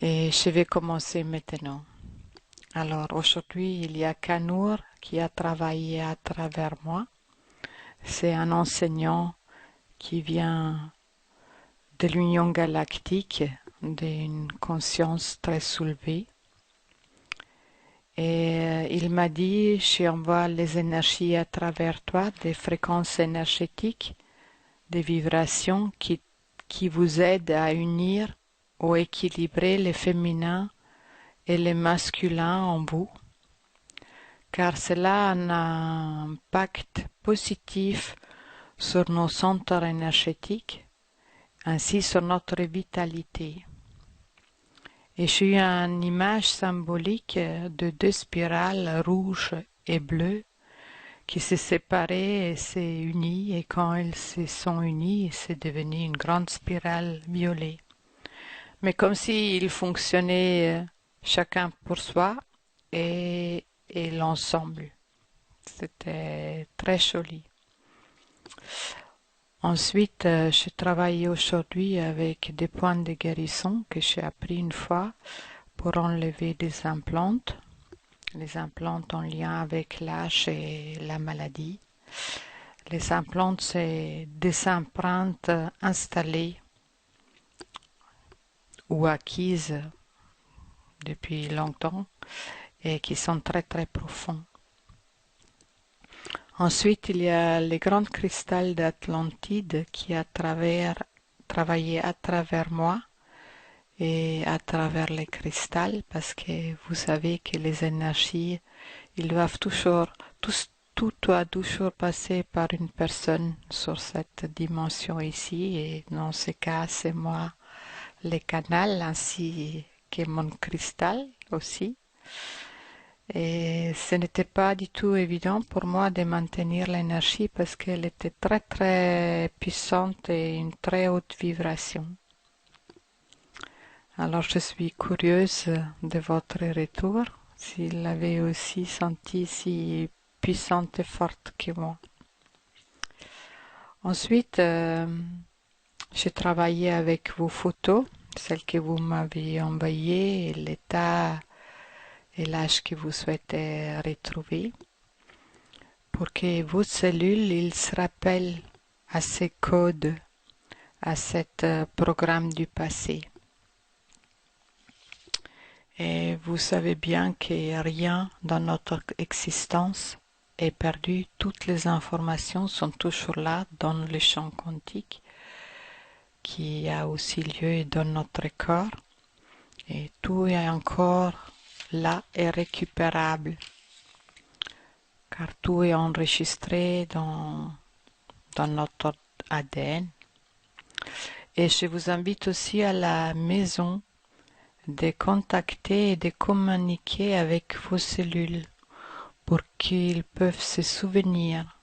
Et je vais commencer maintenant. Alors aujourd'hui, il y a Kanour qui a travaillé à travers moi. C'est un enseignant qui vient de l'Union galactique, d'une conscience très soulevée. Et il m'a dit, j'envoie les énergies à travers toi, des fréquences énergétiques, des vibrations qui vous aident à unir ou équilibrer les féminins et les masculins en vous, car cela a un impact positif sur nos centres énergétiques, ainsi sur notre vitalité. Et j'ai eu une image symbolique de deux spirales rouges et bleues qui se séparaient et s'est unies, et quand elles se sont unies, c'est devenu une grande spirale violet. Mais comme s'ils fonctionnaient chacun pour soi et l'ensemble. C'était très joli. Ensuite, je travaille aujourd'hui avec des points de guérison que j'ai appris une fois pour enlever des implants, les implants en lien avec l'âge et la maladie. Les implants, c'est des empreintes installées ou acquises depuis longtemps et qui sont très très profonds. Ensuite, il y a les grands cristals d'Atlantide qui a travaillé à travers moi et à travers les cristals parce que vous savez que les énergies, ils doivent toujours, tout doit toujours passer par une personne sur cette dimension ici et dans ce cas, c'est moi, les canals ainsi que mon cristal aussi. Et ce n'était pas du tout évident pour moi de maintenir l'énergie parce qu'elle était très très puissante et une très haute vibration. Alors je suis curieuse de votre retour, s'il l'avait aussi senti si puissante et forte que moi. Ensuite, j'ai travaillé avec vos photos, celles que vous m'avez envoyées, l'état et l'âge que vous souhaitez retrouver, pour que vos cellules ils se rappellent à ces codes, à ce programme du passé. Et vous savez bien que rien dans notre existence est perdu. Toutes les informations sont toujours là dans le champ quantique qui a aussi lieu dans notre corps. Et tout est encore là et récupérable car tout est enregistré dans notre ADN. Et je vous invite aussi à la maison de contacter et de communiquer avec vos cellules pour qu'ils peuvent se souvenir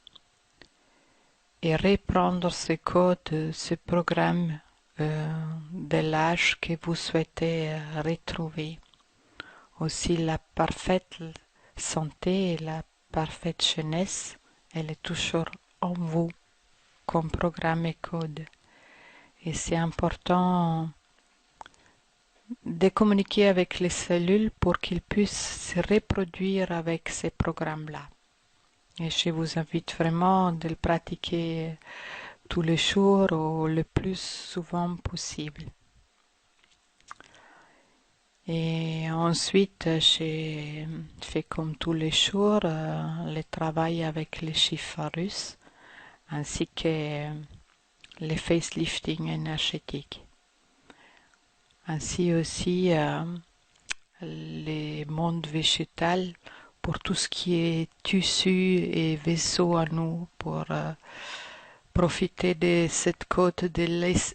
et reprendre ce code, ce programme de l'âge que vous souhaitez retrouver. Aussi la parfaite santé et la parfaite jeunesse, elle est toujours en vous comme programme et code. Et c'est important de communiquer avec les cellules pour qu'ils puissent se reproduire avec ces programmes-là. Et je vous invite vraiment de le pratiquer tous les jours ou le plus souvent possible. Et ensuite, j'ai fait comme tous les jours le travail avec les chiffres russes ainsi que les facelifting énergétiques. Ainsi aussi les mondes végétales pour tout ce qui est tissu et vaisseau à nous, pour profiter de cette cote de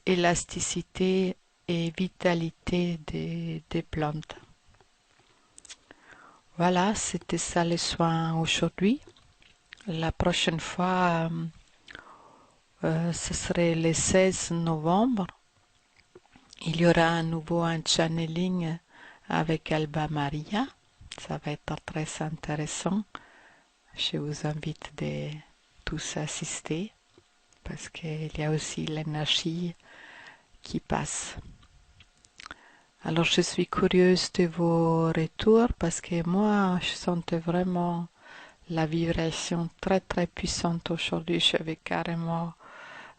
l'élasticité et vitalité des plantes. Voilà, c'était ça les soins aujourd'hui. La prochaine fois, ce serait le 16 novembre. Il y aura à nouveau un channeling avec Alba Maria. Ça va être très intéressant. Je vous invite de tous assister parce qu'il y a aussi l'énergie qui passe. Alors je suis curieuse de vos retours parce que moi, je sentais vraiment la vibration très très puissante aujourd'hui. J'avais carrément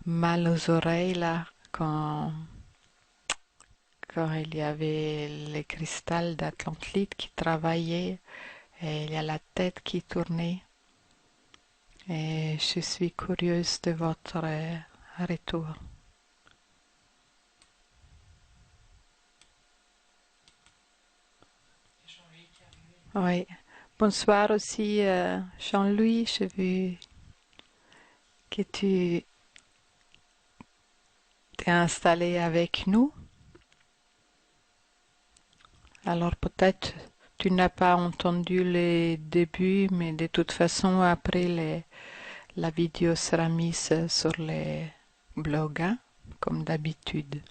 mal aux oreilles là quand il y avait les cristals d'Atlantide qui travaillaient et il y a la tête qui tournait. Et je suis curieuse de votre retour. Oui. Bonsoir aussi, Jean-Louis. J'ai vu que tu t'es installé avec nous. Alors peut-être tu n'as pas entendu les débuts, mais de toute façon, après la vidéo sera mise sur les blogs, hein, comme d'habitude.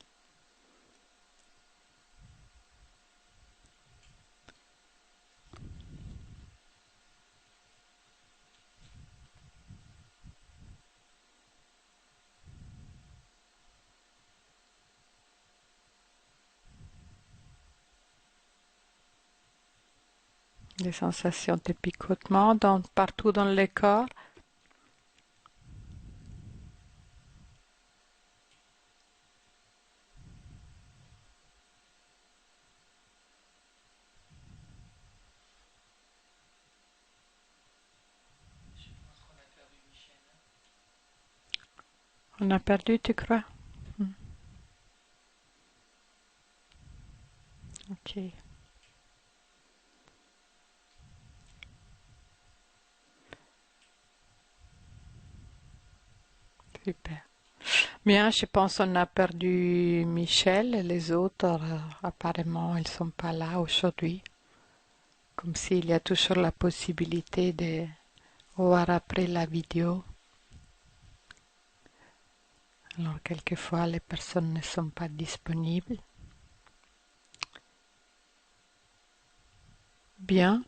Des sensations de picotement partout dans le corps. On a perdu, tu crois? Ok, super. Bien, je pense qu'on a perdu Michel et les autres, apparemment, ils sont pas là aujourd'hui. Comme s'il y a toujours la possibilité de voir après la vidéo. Alors, quelquefois, les personnes ne sont pas disponibles. Bien.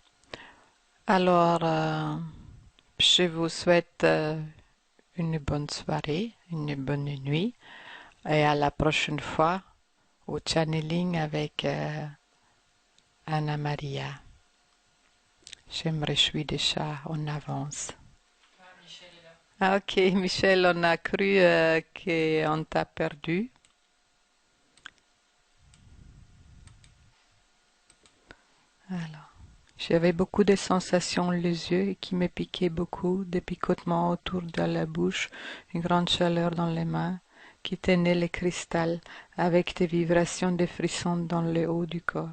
Alors, je vous souhaite une bonne soirée, une bonne nuit et à la prochaine fois au channeling avec Anna Maria. Je me réjouis déjà en avance. Ah, ok, Michel, on a cru qu'on t'a perdu. Alors, j'avais beaucoup de sensations les yeux qui me piquaient beaucoup, des picotements autour de la bouche, une grande chaleur dans les mains qui tenait le cristal avec des vibrations de frissons dans le haut du corps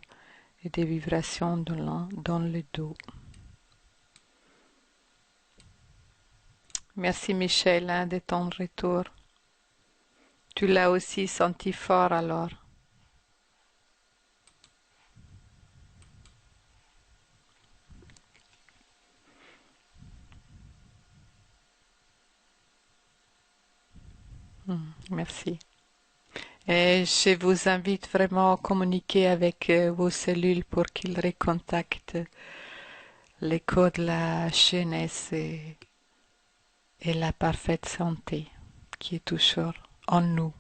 et des vibrations dans le dos. Merci Michel hein, de ton retour. Tu l'as aussi senti fort alors. Merci. Et je vous invite vraiment à communiquer avec vos cellules pour qu'ils recontactent l'écho de la jeunesse et la parfaite santé qui est toujours en nous.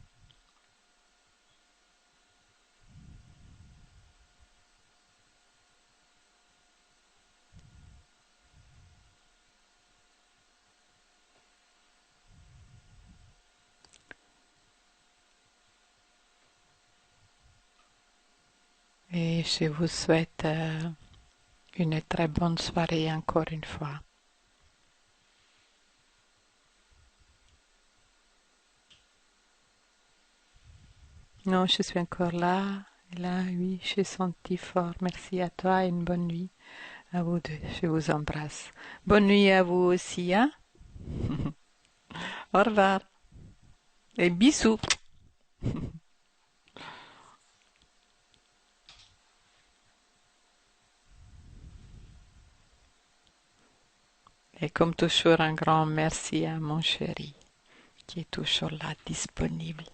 Et je vous souhaite une très bonne soirée encore une fois. Non, je suis encore là. Là, oui, je senti fort. Merci à toi et une bonne nuit à vous deux. Je vous embrasse. Bonne nuit à vous aussi, hein? Au revoir et bisous. Et comme toujours, un grand merci à mon chéri qui est toujours là, disponible.